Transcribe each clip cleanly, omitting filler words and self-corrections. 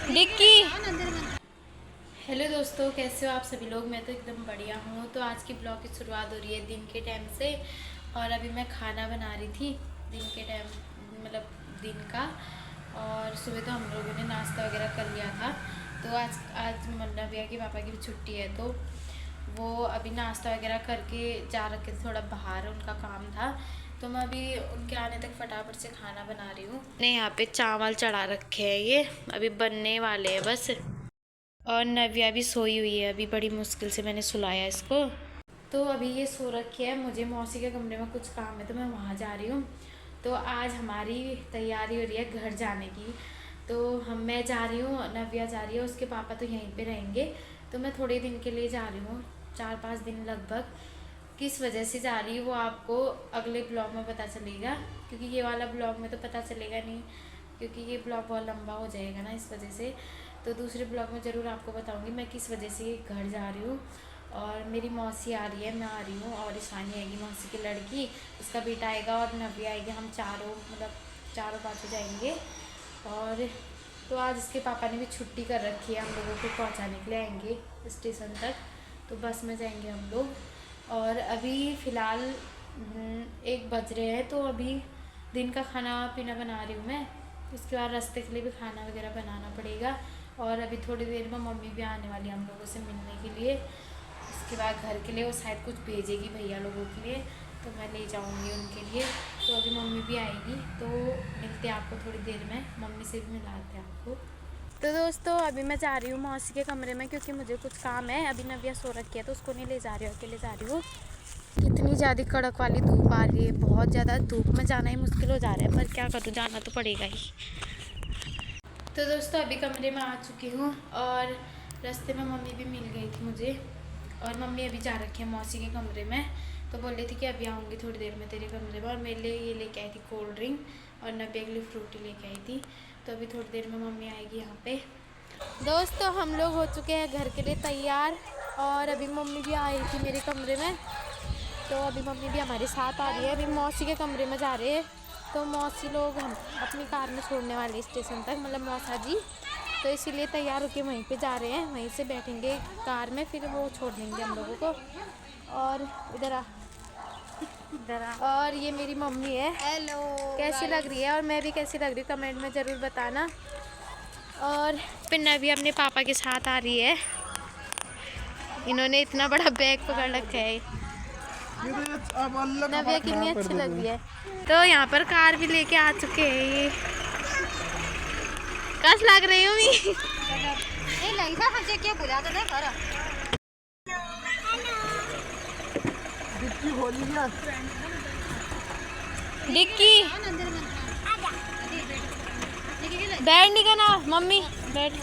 Dicky. Hello दोस्तों, कैसे हो आप सभी लोग। मैं तो एकदम बढ़िया हूँ। तो आज की ब्लॉग की शुरुआत हो रही है दिन के टाइम से। और अभी मैं खाना बना रही थी दिन के टाइम, मतलब दिन का। और सुबह तो हम लोगों ने नाश्ता वगैरह कर लिया था। तो आज मुन्ना भैया के पापा की भी छुट्टी है, तो वो अभी नाश्ता वगैरह करके जा रखे थे, थोड़ा बाहर उनका काम था। तो मैं अभी उनके आने तक फटाफट से खाना बना रही हूँ। मैंने यहाँ पे चावल चढ़ा रखे हैं, ये अभी बनने वाले हैं बस। और नव्या भी सोई हुई है, अभी बड़ी मुश्किल से मैंने सुलाया इसको। तो अभी ये सो रखी है। मुझे मौसी के कमरे में कुछ काम है तो मैं वहाँ जा रही हूँ। तो आज हमारी तैयारी हो रही है घर जाने की। तो मैं जा रही हूँ, नव्या जा रही है, उसके पापा तो यहीं पे रहेंगे। तो मैं थोड़े दिन के लिए जा रही हूँ, 4-5 दिन लगभग। किस वजह से जा रही हूँ वो आपको अगले ब्लॉग में पता चलेगा, क्योंकि ये वाला ब्लॉग में तो पता चलेगा नहीं, क्योंकि ये ब्लॉग बहुत लंबा हो जाएगा ना, इस वजह से। तो दूसरे ब्लॉग में ज़रूर आपको बताऊंगी मैं किस वजह से घर जा रही हूँ। और मेरी मौसी आ रही है, मैं आ रही हूँ, और ईशानी आएगी मौसी की लड़की, उसका बेटा आएगा, और नव्या आएगी। हम चारों पाँचों जाएंगे। और तो आज इसके पापा ने भी छुट्टी कर रखी है, हम लोगों को पहुँचाने के लिए आएंगे स्टेशन तक। तो बस में जाएंगे हम लोग। और अभी फ़िलहाल 1 बज रहे हैं, तो अभी दिन का खाना पीना बना रही हूँ मैं। उसके बाद रास्ते के लिए भी खाना वगैरह बनाना पड़ेगा। और अभी थोड़ी देर में मम्मी भी आने वाली है हम लोगों से मिलने के लिए। उसके बाद घर के लिए वो शायद कुछ भेजेगी भैया लोगों के लिए, तो मैं ले जाऊंगी उनके लिए। तो अभी मम्मी भी आएगी, तो मिलते हैं आपको थोड़ी देर में, मम्मी से भी मिलाते हैं आपको। तो दोस्तों अभी मैं जा रही हूँ मौसी के कमरे में, क्योंकि मुझे कुछ काम है। अभी नव्या सो रखी है तो उसको नहीं ले जा रही हूँ, अकेले जा रही हूँ। कितनी ज़्यादा कड़क वाली धूप आ रही है, बहुत ज़्यादा धूप में जाना ही मुश्किल हो जा रहा है, पर क्या करूँ, जाना तो पड़ेगा ही। तो दोस्तों अभी कमरे में आ चुकी हूँ, और रास्ते में मम्मी भी मिल गई थी मुझे। और मम्मी अभी जा रखी है मौसी के कमरे में, तो बोल रही थी कि अभी आऊँगी थोड़ी देर में तेरे कमरे में। और मेरे लिए ये लेके आई थी कोल्ड ड्रिंक, और नब्बे के लिए फ्रूटी लेके आई थी। तो अभी थोड़ी देर में मम्मी आएगी यहाँ पे। दोस्तों हम लोग हो चुके हैं घर के लिए तैयार, और अभी मम्मी भी आई थी मेरे कमरे में। तो अभी मम्मी भी हमारे साथ आ रही है। अभी मौसी के कमरे में जा रहे हैं, तो मौसी लोग हम अपनी कार में छोड़ने वाले स्टेशन तक, मतलब मौसा जी। तो इसीलिए तैयार होके वहीं पे जा रहे हैं, वहीं से बैठेंगे कार में, फिर वो छोड़ देंगे हम लोगों को। और इधर आ। और ये मेरी मम्मी है। हेलो, कैसी लग रही है, और मैं भी कैसी लग रही हूँ कमेंट में ज़रूर बताना। और पिन्ना भी अपने पापा के साथ आ रही है। इन्होंने इतना बड़ा बैग पकड़ रखा है। नव्या कितनी अच्छी लग रही है। तो यहाँ पर कार भी लेके आ चुके हैं ये। कस लग रही हूँ डिक्की। बैठ नहीं करना मम्मी, बैठ।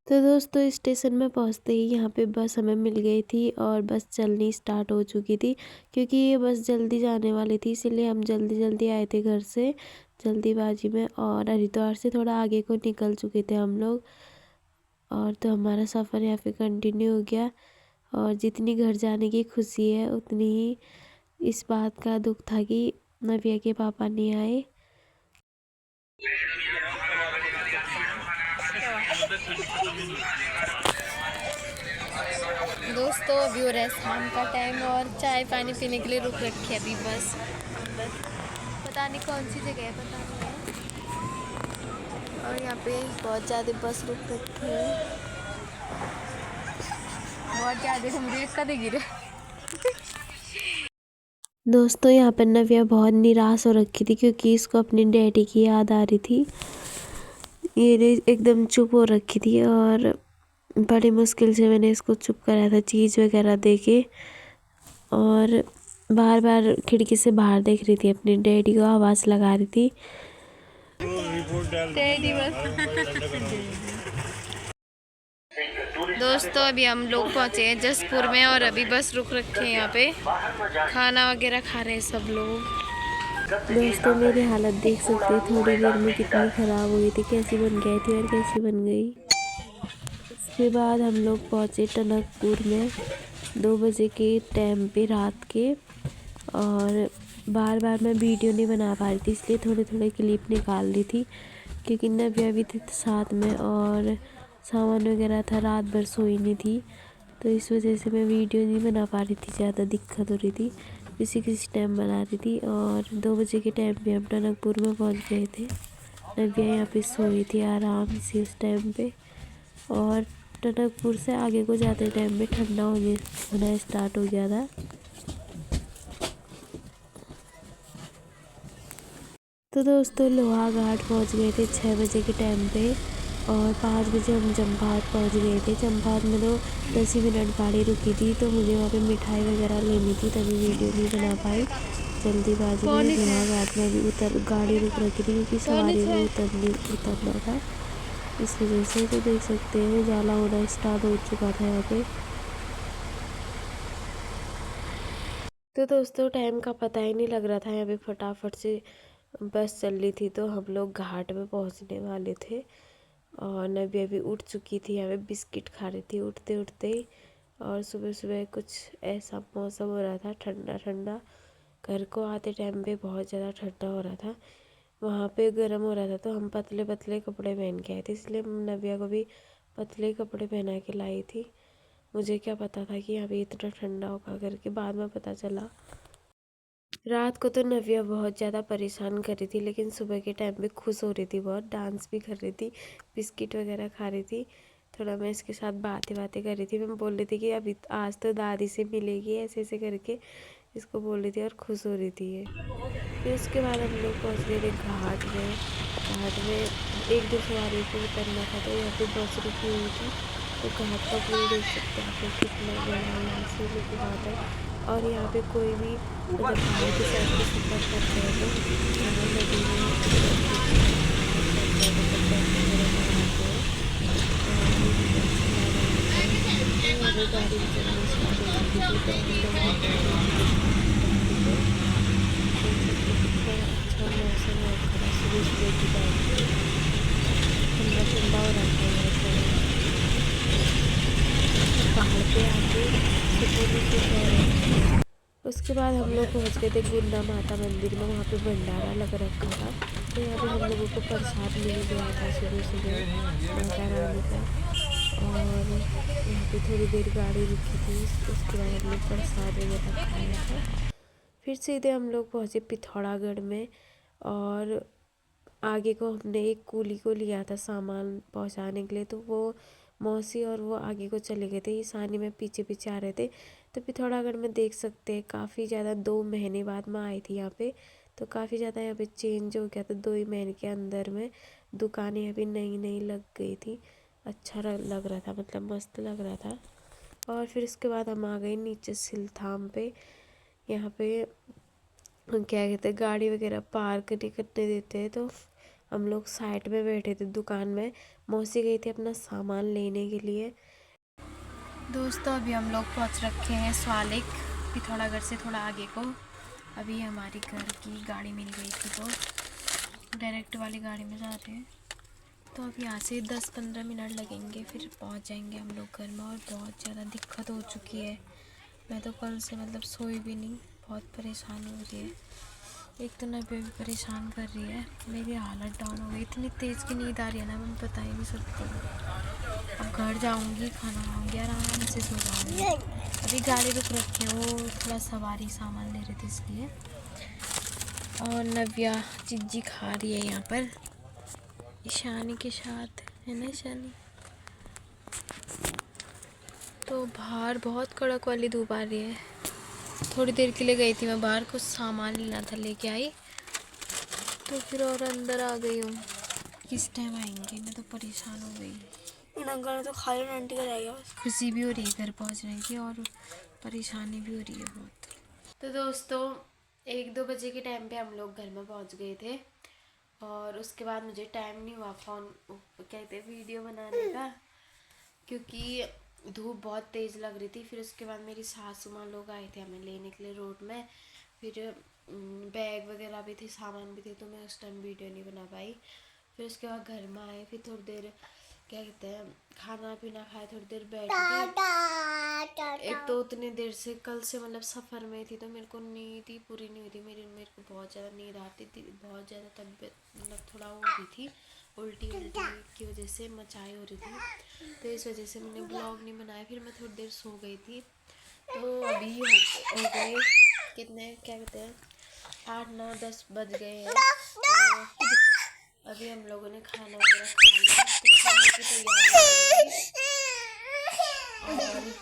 तो दोस्तों स्टेशन में पहुंचते ही यहाँ पे बस हमें मिल गई थी, और बस चलनी स्टार्ट हो चुकी थी, क्योंकि ये बस जल्दी जाने वाली थी, इसीलिए हम जल्दी जल्दी आए थे घर से जल्दीबाजी में। और हरिद्वार से थोड़ा आगे को निकल चुके थे हम लोग। और तो हमारा सफ़र यहाँ पे कंटिन्यू हो गया। और जितनी घर जाने की खुशी है, उतनी ही इस बात का दुख था कि नव्या के पापा नहीं आए। दोस्तों अभी हो रहा है शाम का टाइम, और चाय पानी पीने के लिए रुक रखी है अभी बस। पता नहीं कौन सी जगह है, पता नहीं है। और यहाँ पे बहुत ज़्यादा बस रुक रखी है, बहुत ज़्यादा। मुझे कदे गिरे। दोस्तों यहाँ पर नव्या बहुत निराश हो रखी थी, क्योंकि इसको अपनी डैडी की याद आ रही थी। ये एकदम चुप हो रखी थी, और बड़ी मुश्किल से मैंने इसको चुप कराया था चीज़ वगैरह दे के। और बार बार खिड़की से बाहर देख रही थी, अपने डैडी को आवाज़ लगा रही थी। डैडी बस दोस्तों अभी हम लोग पहुंचे हैं जसपुर में और अभी बस रुक रखे हैं यहाँ पे, खाना वगैरह खा रहे हैं सब लोग। दोस्तों मेरी हालत देख सकते हैं थोड़ी देर में कितनी ख़राब हो गई थी, कैसी बन गई थी और कैसी बन गई। उसके बाद हम लोग पहुँचे टनकपुर में 2 बजे के टाइम पे रात के, और बार बार मैं वीडियो नहीं बना पा रही थी इसलिए थोड़े थोड़े क्लिप निकाल ली थी, क्योंकि नव्या भी थी साथ में और सामान वगैरह था, रात भर सोई नहीं थी, तो इस वजह से मैं वीडियो नहीं बना पा रही थी, ज़्यादा दिक्कत हो रही थी, किसी किसी टाइम बना रही थी। और 2 बजे के टाइम पे हम टनकपुर में पहुंच गए थे। नव्या यहाँ पे सोई थी आराम से उस टाइम पे, और टनकपुर से आगे को जाते टाइम में ठंडा होना स्टार्ट हो गया था। तो दोस्तों लोहा घाट पहुँच गए थे 6 बजे के टाइम पे, और 5 बजे हम चंपावत पहुँच गए थे। चंपावत में तो 10 ही मिनट गाड़ी रुकी थी, तो मुझे वहाँ पे मिठाई वगैरह लेनी थी, तभी वीडियो नहीं बना पाई जल्दीबाजी में। लोहा घाट में भी गाड़ी रुक रखी थी क्योंकि सवारी में उतरना था, इस वजह से। तो देख सकते हैं उजाला होना स्टार्ट हो चुका था यहाँ पे। तो दोस्तों टाइम का पता ही नहीं लग रहा था, यहाँ पे फटाफट से बस चल रही थी, तो हम लोग घाट में पहुँचने वाले थे। और नव्या भी उठ चुकी थी, यहाँ पे बिस्किट खा रही थी उठते उठते ही। और सुबह सुबह कुछ ऐसा मौसम हो रहा था ठंडा ठंडा, घर को आते टाइम पे बहुत ज़्यादा ठंडा हो रहा था, वहाँ पे गर्म हो रहा था, तो हम पतले पतले कपड़े पहन के आए थे, इसलिए नव्या को भी पतले कपड़े पहना के लाई थी। मुझे क्या पता था कि यहाँ पे इतना ठंडा होगा करके, बाद में पता चला। रात को तो नव्या बहुत ज़्यादा परेशान कर रही थी, लेकिन सुबह के टाइम पे खुश हो रही थी, बहुत डांस भी कर रही थी, बिस्किट वगैरह खा रही थी। थोड़ा मैं इसके साथ बातें कर रही थी, मैं बोल रही थी कि अभी आज तो दादी से मिलेगी, ऐसे ऐसे करके इसको बोल रही थी और खुश हो रही थी ये। फिर उसके बाद हम लोग पहुँच गए थे घाट में। घाट में 1-2 सवारी को उतरना था, तो यहाँ पे बस रुकी हुई थी। तो घाट का व्यू देख सकते हैं आप लोग कितना बड़ा है, यहाँ से लेके घाट है। और यहाँ पे कोई भी मतलब पहाड़ की साइड पे सफ़र करते हैं तो यहाँ नदी में गाड़ी भी चलनी स्टार्ट हो चुकी थी, तो हम लोग अच्छा मौसम है, थोड़ा सुबह सुबह की टाइम पे ठंडा ठंडा हो रहा था यहाँ पे पहाड़ पे आके सुकून कुछ और है। उसके बाद हम लोग पहुँच गए थे गुंडा माता मंदिर में, वहाँ पे भंडारा लग रखा था, तो यहाँ पे हम लोगों को प्रसाद मिल गया था सुबह सुबह माता रानी का। और यहाँ पे थोड़ी देर गाड़ी रुकी थी, उसके बाद हम लोग प्रसाद वगैरह खाया था। फिर सीधे हम लोग पहुँचे पिथौरागढ़ में, और आगे को हमने एक कूली को लिया था सामान पहुँचाने के लिए, तो वो मौसी और वो आगे को चले गए थे, ईशानी में पीछे पीछे आ रहे थे। तो पिथौरागढ़ में देख सकते हैं काफ़ी ज़्यादा 2 महीने बाद मैं आई थी यहाँ पे, तो काफ़ी ज़्यादा यहाँ पे चेंज हो गया था 2 ही महीने के अंदर में। दुकानें अभी नई नई लग गई थी, अच्छा लग रहा था, मतलब मस्त लग रहा था। और फिर उसके बाद हम आ गए नीचे सिलथाम पे। यहाँ पे क्या कहते हैं गाड़ी वगैरह पार्क नहीं करने देते हैं, तो हम लोग साइड में बैठे थे दुकान में। मौसी गई थी अपना सामान लेने के लिए। दोस्तों अभी हम लोग पहुंच रखे हैं स्वालिक, पिथौरागढ़ से थोड़ा आगे को। अभी हमारी घर की गाड़ी मिल गई थी, तो डायरेक्ट वाली गाड़ी में जा रहे हैं। तो अब यहाँ से 10-15 मिनट लगेंगे, फिर पहुंच जाएंगे हम लोग घर में। और बहुत ज़्यादा दिक्कत हो चुकी है, मैं तो कल से मतलब सोई भी नहीं, बहुत परेशान हो रही है। एक तो नब्बे भी परेशान कर रही है, मेरी हालत डाउन हो गई, इतनी तेज़ की नींद आ रही है ना, मैं बता ही नहीं सकती। अब घर जाऊंगी, खाना खाऊंगी, आराम से सो जाऊंगी। अभी गाड़ी रुक रखी है, वो थोड़ा सवारी सामान ले रहे थे इसलिए। और नव्या चिज्जी खा रही है यहाँ पर ईशानी के साथ, है ना ईशानी। तो बाहर बहुत कड़क वाली धूप आ रही है। थोड़ी देर के लिए गई थी मैं बाहर, कुछ सामान लेना था, लेके आई, तो फिर और अंदर आ गई हूँ। किस टाइम आएंगे, मैं तो परेशान हो गई। इन अंकल ने तो खाली आंटी का रहेगा। खुशी भी हो रही है घर पहुँचने की, और परेशानी भी हो रही है बहुत। तो दोस्तों 1-2 बजे के टाइम पे हम लोग घर में पहुँच गए थे, और उसके बाद मुझे टाइम नहीं हुआ फ़ोन कहते वीडियो बनाने का, क्योंकि धूप बहुत तेज़ लग रही थी। फिर उसके बाद मेरी सासू माँ लोग आए थे हमें लेने के लिए रोड में। फिर बैग वगैरह भी थे, सामान भी थे, तो मैं उस टाइम वीडियो नहीं बना पाई। फिर उसके बाद घर में आए, फिर थोड़ी देर क्या कहते हैं खाना पीना खाए, थोड़ी देर बैठ गई। एक तो उतनी देर से कल से मतलब सफ़र में थी, तो मेरे को नींद ही पूरी नहीं हुई थी। मेरे को बहुत ज़्यादा नींद आती थी, बहुत ज़्यादा तबीयत मतलब थोड़ा हो रही थी, उल्टी की वजह से मचाई हो रही थी, तो इस वजह से मैंने ब्लॉग नहीं बनाया। फिर मैं थोड़ी देर सो गई थी। तो अभी हो गए कितने क्या कहते हैं 8 9 10 बज गए हैं। तो अभी हम लोगों ने खाना वगैरह खा लिया, तो खाने की तैयारी और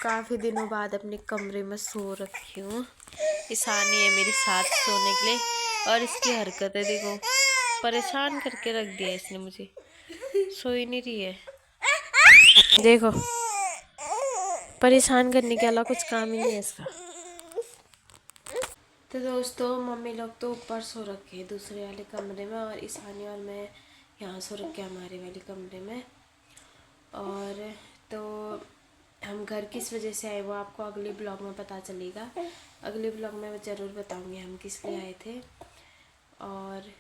काफ़ी दिनों बाद अपने कमरे में सो रखी हूँ। ईशानी है मेरी साथ सोने के लिए, और इसकी हरकतें देखो, परेशान करके रख दिया इसने मुझे, सो ही नहीं रही है। देखो परेशान करने के अलावा कुछ काम ही नहीं है इसका। तो दोस्तों मम्मी लोग तो ऊपर सो रखे हैं दूसरे वाले कमरे में, और ईशानी और मैं यहाँ सो रखे हमारे वाले कमरे में। और तो हम घर किस वजह से आए वो आपको अगले ब्लॉग में पता चलेगा। अगले ब्लॉग में ज़रूर बताऊंगी हम किस लिए आए थे। और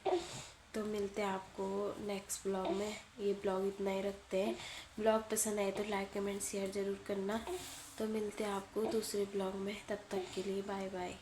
तो मिलते हैं आपको नेक्स्ट ब्लॉग में। ये ब्लॉग इतना ही रखते हैं। ब्लॉग पसंद आए तो लाइक कमेंट शेयर ज़रूर करना। तो मिलते हैं आपको दूसरे ब्लॉग में, तब तक के लिए बाय बाय।